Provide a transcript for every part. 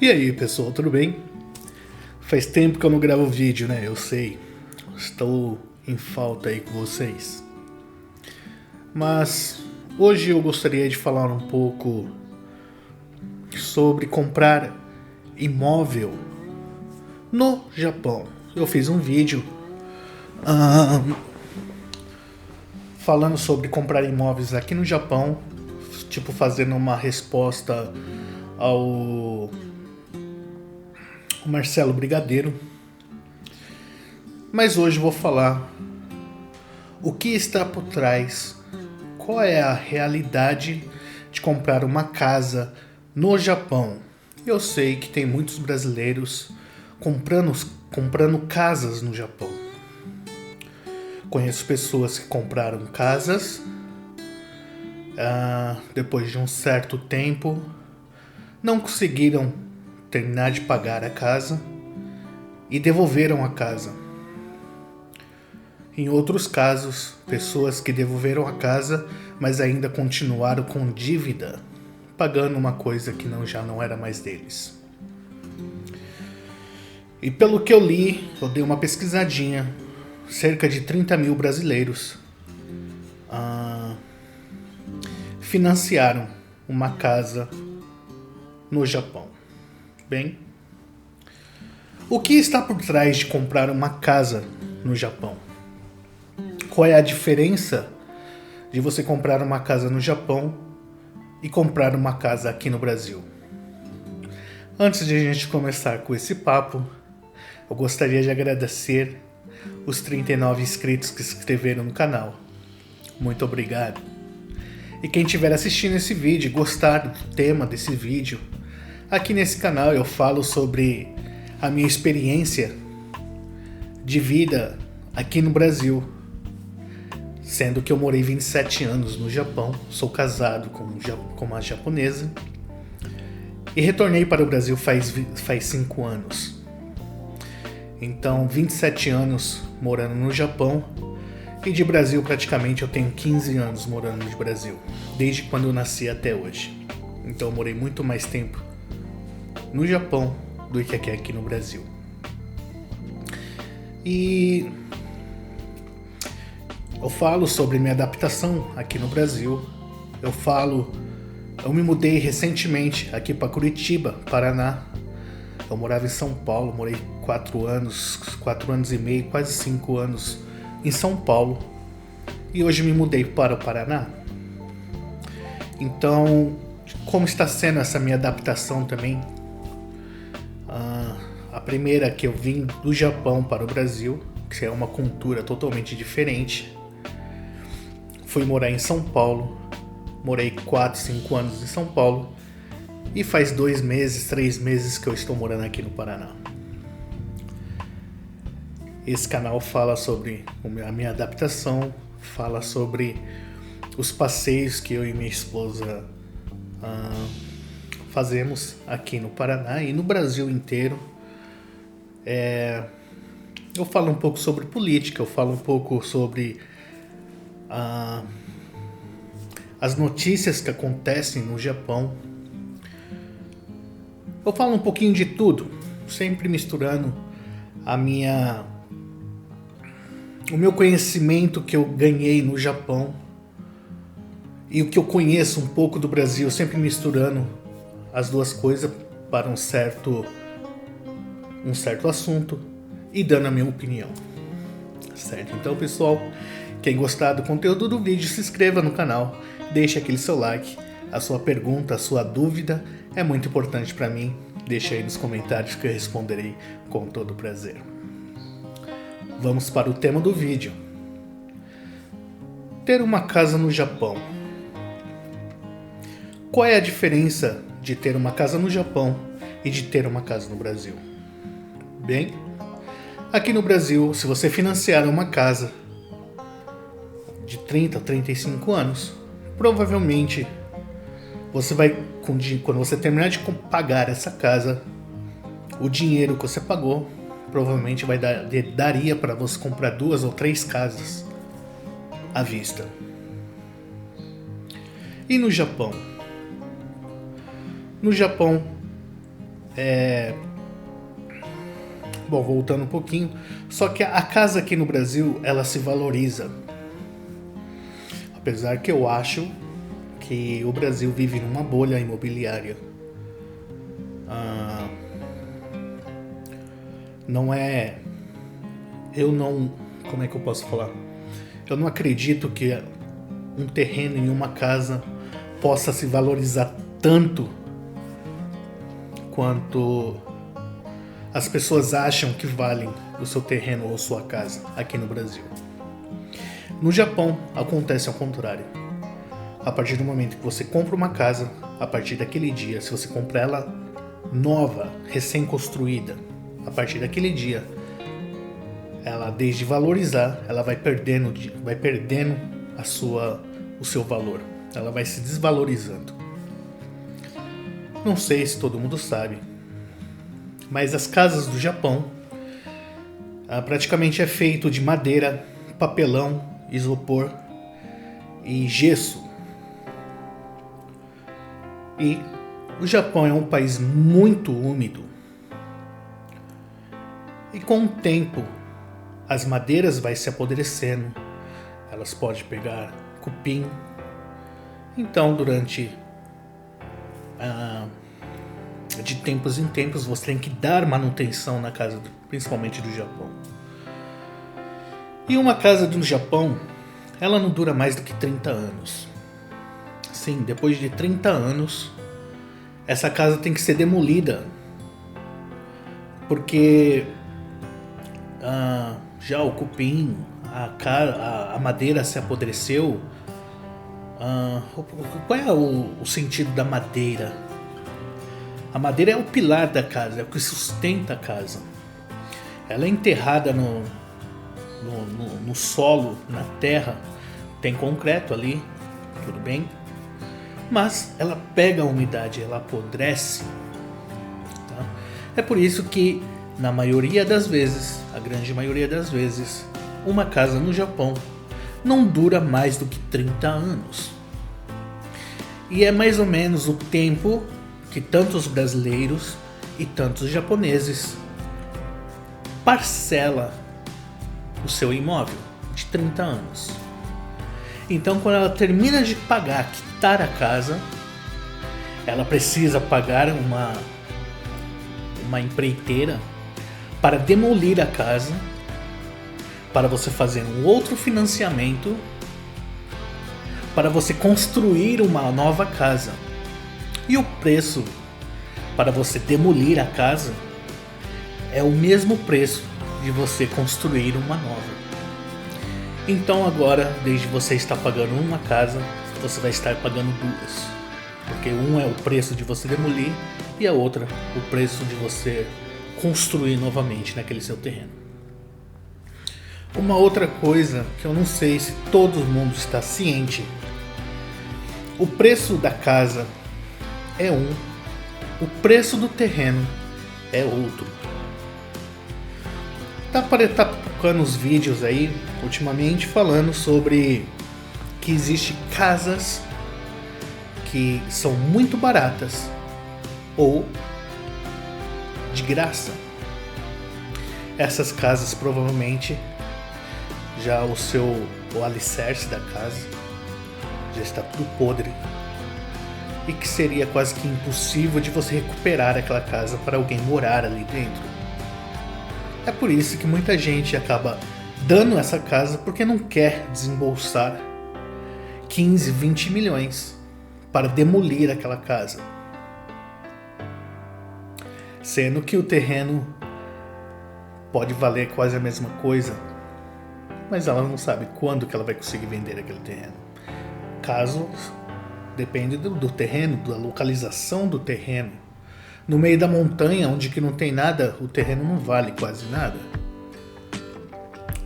E aí, pessoal, tudo bem? Faz tempo que eu não gravo vídeo, né? Eu sei. Estou em falta aí com vocês. Mas hoje eu gostaria de falar um pouco sobre comprar imóvel no Japão. Eu fiz um vídeo falando sobre comprar imóveis aqui no Japão, tipo fazendo uma resposta ao Marcelo Brigadeiro. Mas hoje vou falar o que está por trás, qual é a realidade de comprar uma casa no Japão. Eu sei que tem muitos brasileiros comprando casas no Japão. Conheço pessoas que compraram casas, depois de um certo tempo, não conseguiram terminar de pagar a casa e devolveram a casa. Em outros casos, pessoas que devolveram a casa, mas ainda continuaram com dívida, pagando uma coisa que já não era mais deles. E pelo que eu li, eu dei uma pesquisadinha, cerca de 30 mil brasileiros financiaram uma casa no Japão. Bem, o que está por trás de comprar uma casa no Japão? Qual é a diferença de você comprar uma casa no Japão e comprar uma casa aqui no Brasil? Antes de a gente começar com esse papo, eu gostaria de agradecer os 39 inscritos que se inscreveram no canal. Muito obrigado. E quem estiver assistindo esse vídeo e gostar do tema desse vídeo, aqui nesse canal eu falo sobre a minha experiência de vida aqui no Brasil. Sendo que eu morei 27 anos no Japão, sou casado com uma japonesa e retornei para o Brasil faz 5 anos. Então, 27 anos morando no Japão e de Brasil praticamente eu tenho 15 anos morando no Brasil, desde quando eu nasci até hoje. Então, eu morei muito mais tempo no Japão do que aqui no Brasil. E eu falo sobre minha adaptação aqui no Brasil. Eu me mudei recentemente aqui para Curitiba, Paraná. Eu morava em São Paulo, morei 4 anos e meio, quase 5 anos em São Paulo. E hoje me mudei para o Paraná. Então, como está sendo essa minha adaptação também? A primeira que eu vim do Japão para o Brasil, que é uma cultura totalmente diferente. Fui morar em São Paulo, morei 4, 5 anos em São Paulo e faz 2 meses, 3 meses que eu estou morando aqui no Paraná. Esse canal fala sobre a minha adaptação, fala sobre os passeios que eu e minha esposa fazemos aqui no Paraná e no Brasil inteiro. Eu falo um pouco sobre política, eu falo um pouco sobre as notícias que acontecem no Japão. Eu falo um pouquinho de tudo, sempre misturando o meu conhecimento que eu ganhei no Japão e o que eu conheço um pouco do Brasil, sempre misturando as duas coisas para um certo assunto e dando a minha opinião. Certo? Então, pessoal, quem gostar do conteúdo do vídeo, se inscreva no canal, deixe aquele seu like, a sua pergunta, a sua dúvida é muito importante para mim. Deixe aí nos comentários que eu responderei com todo prazer. Vamos para o tema do vídeo. Ter uma casa no Japão. Qual é a diferença de ter uma casa no Japão e de ter uma casa no Brasil? Bem, aqui no Brasil, se você financiar uma casa de 30 a 35 anos, provavelmente você vai, quando você terminar de pagar essa casa, o dinheiro que você pagou provavelmente daria para você comprar 2 ou 3 casas à vista. E no Japão? No Japão, Bom, voltando um pouquinho. Só que a casa aqui no Brasil, ela se valoriza. Apesar que eu acho que o Brasil vive numa bolha imobiliária. Não é... Eu não... Como é que eu posso falar? Eu não acredito que um terreno em uma casa possa se valorizar tanto quanto as pessoas acham que valem o seu terreno ou sua casa aqui no Brasil. No Japão acontece ao contrário. A partir do momento que você compra uma casa, a partir daquele dia, se você compra ela nova, recém-construída, a partir daquele dia, ela, desde valorizar, ela vai perdendo o seu valor. Ela vai se desvalorizando. Não sei se todo mundo sabe, mas as casas do Japão praticamente é feito de madeira, papelão, isopor e gesso. E o Japão é um país muito úmido. E com o tempo, as madeiras vai se apodrecendo. Elas podem pegar cupim. Então, durante de tempos em tempos, você tem que dar manutenção na casa, principalmente do Japão. E uma casa do Japão, ela não dura mais do que 30 anos. Sim, depois de 30 anos, essa casa tem que ser demolida. Porque já o cupim, a madeira se apodreceu. Qual é o sentido da madeira? A madeira é o pilar da casa, é o que sustenta a casa. Ela é enterrada no solo, na terra. Tem concreto ali, tudo bem. Mas ela pega a umidade, ela apodrece. Tá? É por isso que, na maioria das vezes, a grande maioria das vezes, uma casa no Japão não dura mais do que 30 anos. E é mais ou menos o tempo que tantos brasileiros e tantos japoneses parcela o seu imóvel de 30 anos. Então, quando ela termina de quitar a casa, ela precisa pagar uma empreiteira para demolir a casa, para você fazer um outro financiamento, para você construir uma nova casa. E o preço para você demolir a casa é o mesmo preço de você construir uma nova. Então agora, desde você estar pagando uma casa, você vai estar pagando duas. Porque um é o preço de você demolir e a outra o preço de você construir novamente naquele seu terreno. Uma outra coisa que eu não sei se todo mundo está ciente: o preço da casa é um, o preço do terreno é outro. Tá tocando os vídeos aí ultimamente falando sobre que existe casas que são muito baratas ou de graça. Essas casas provavelmente já o alicerce da casa já está tudo podre e que seria quase que impossível de você recuperar aquela casa para alguém morar ali dentro. É por isso que muita gente acaba dando essa casa porque não quer desembolsar 15, 20 milhões para demolir aquela casa. Sendo que o terreno pode valer quase a mesma coisa, mas ela não sabe quando que ela vai conseguir vender aquele terreno. Caso depende do terreno, da localização do terreno. No meio da montanha, onde que não tem nada, o terreno não vale quase nada.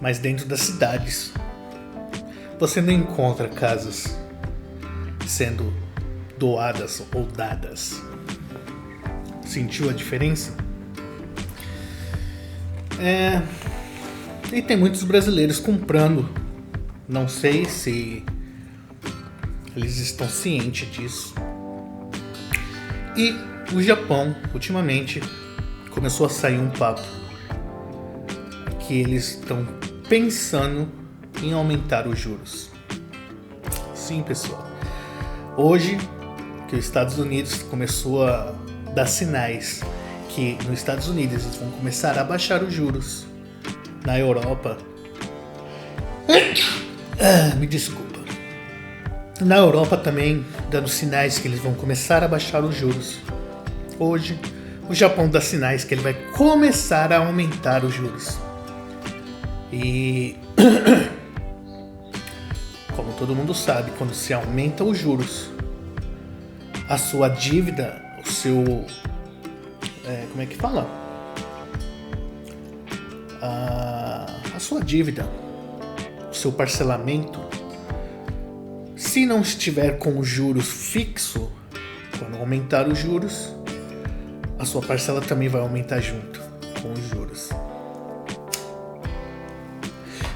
Mas dentro das cidades, você não encontra casas sendo doadas ou dadas. Sentiu a diferença? E tem muitos brasileiros comprando. Não sei se eles estão cientes disso. E O Japão, ultimamente, começou a sair um papo que eles estão pensando em aumentar os juros. Sim, pessoal. Hoje, que os Estados Unidos começou a dar sinais que nos Estados Unidos eles vão começar a baixar os juros. Na Europa... me desculpa. Na Europa também, dando sinais que eles vão começar a baixar os juros. Hoje, o Japão dá sinais que ele vai começar a aumentar os juros. E como todo mundo sabe, quando se aumenta os juros, a sua dívida, o seu... como é que fala? A sua dívida, o seu parcelamento, se não estiver com os juros fixo, quando aumentar os juros, a sua parcela também vai aumentar junto com os juros.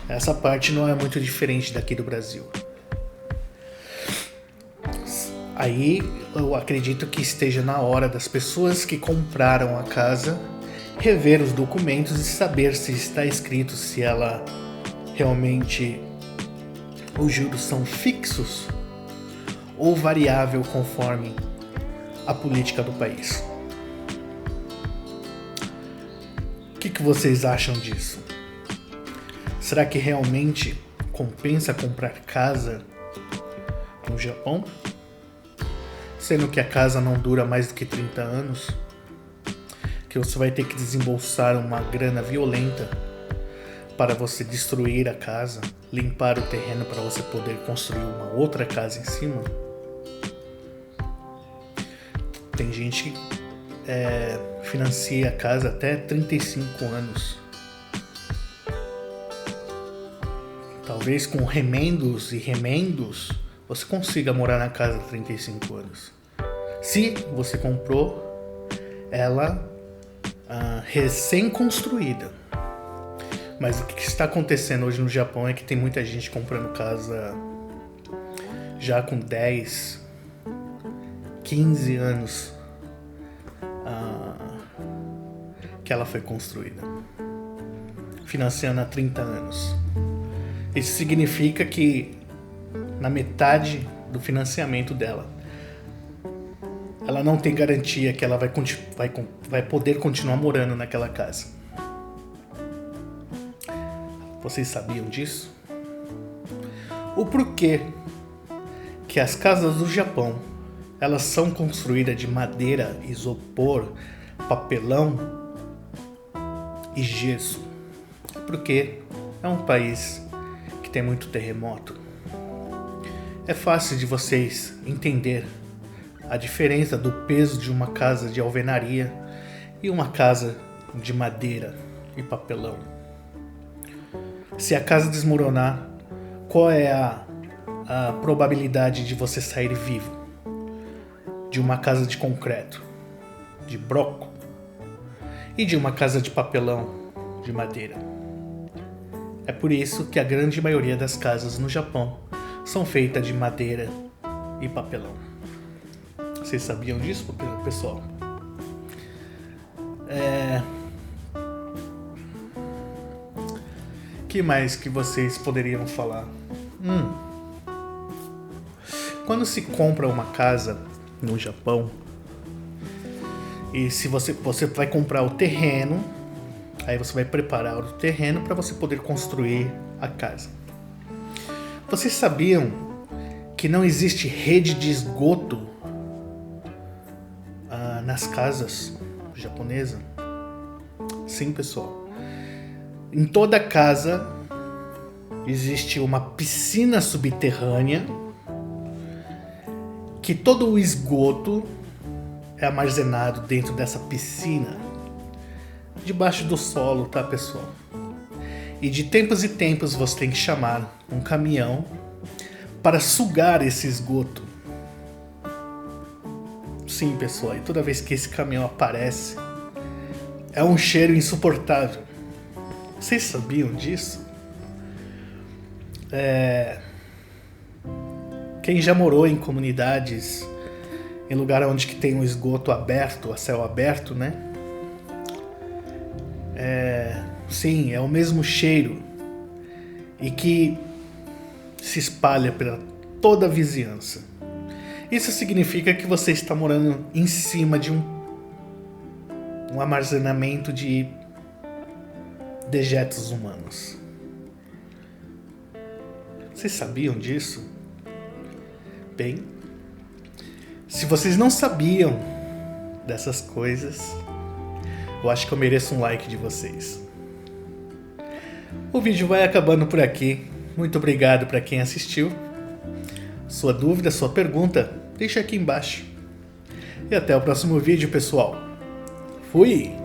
Essa parte não é muito diferente daqui do Brasil. Aí eu acredito que esteja na hora das pessoas que compraram a casa rever os documentos e saber se está escrito se ela realmente os juros são fixos ou variável conforme a política do país. O que vocês acham disso? Será que realmente compensa comprar casa no Japão? Sendo que a casa não dura mais do que 30 anos? Que você vai ter que desembolsar uma grana violenta para você destruir a casa, limpar o terreno para você poder construir uma outra casa em cima? Tem gente que financia a casa até 35 anos. Talvez com remendos e remendos você consiga morar na casa há 35 anos. Se você comprou ela recém-construída. Mas o que está acontecendo hoje no Japão é que tem muita gente comprando casa já com 10, 15 anos que ela foi construída, financiando há 30 anos. Isso significa que na metade do financiamento dela, ela não tem garantia que ela vai poder continuar morando naquela casa. Vocês sabiam disso? O porquê que as casas do Japão elas são construídas de madeira, isopor, papelão e gesso? Porque é um país que tem muito terremoto. É fácil de vocês entender a diferença do peso de uma casa de alvenaria e uma casa de madeira e papelão. Se a casa desmoronar, qual é a probabilidade de você sair vivo? De uma casa de concreto, de broco, e de uma casa de papelão, de madeira. É por isso que a grande maioria das casas no Japão são feitas de madeira e papelão. Vocês sabiam disso, pessoal? Que mais que vocês poderiam falar? Quando se compra uma casa no Japão, e se você vai comprar o terreno, aí você vai preparar o terreno para você poder construir a casa. Vocês sabiam que não existe rede de esgoto nas casas japonesas? Sim, pessoal. Em toda casa existe uma piscina subterrânea que todo o esgoto é armazenado dentro dessa piscina, debaixo do solo, tá, pessoal? E de tempos em tempos você tem que chamar um caminhão para sugar esse esgoto. Sim, pessoal, e toda vez que esse caminhão aparece, é um cheiro insuportável. Vocês sabiam disso? Quem já morou em comunidades em lugar onde que tem um esgoto aberto, a céu aberto, né? Sim, é o mesmo cheiro e que se espalha pela toda a vizinhança. Isso significa que você está morando em cima de um armazenamento de dejetos humanos. Vocês sabiam disso? Bem, se vocês não sabiam dessas coisas, eu acho que eu mereço um like de vocês. O vídeo vai acabando por aqui. Muito obrigado para quem assistiu. Sua dúvida, sua pergunta, deixa aqui embaixo. E até o próximo vídeo, pessoal. Fui!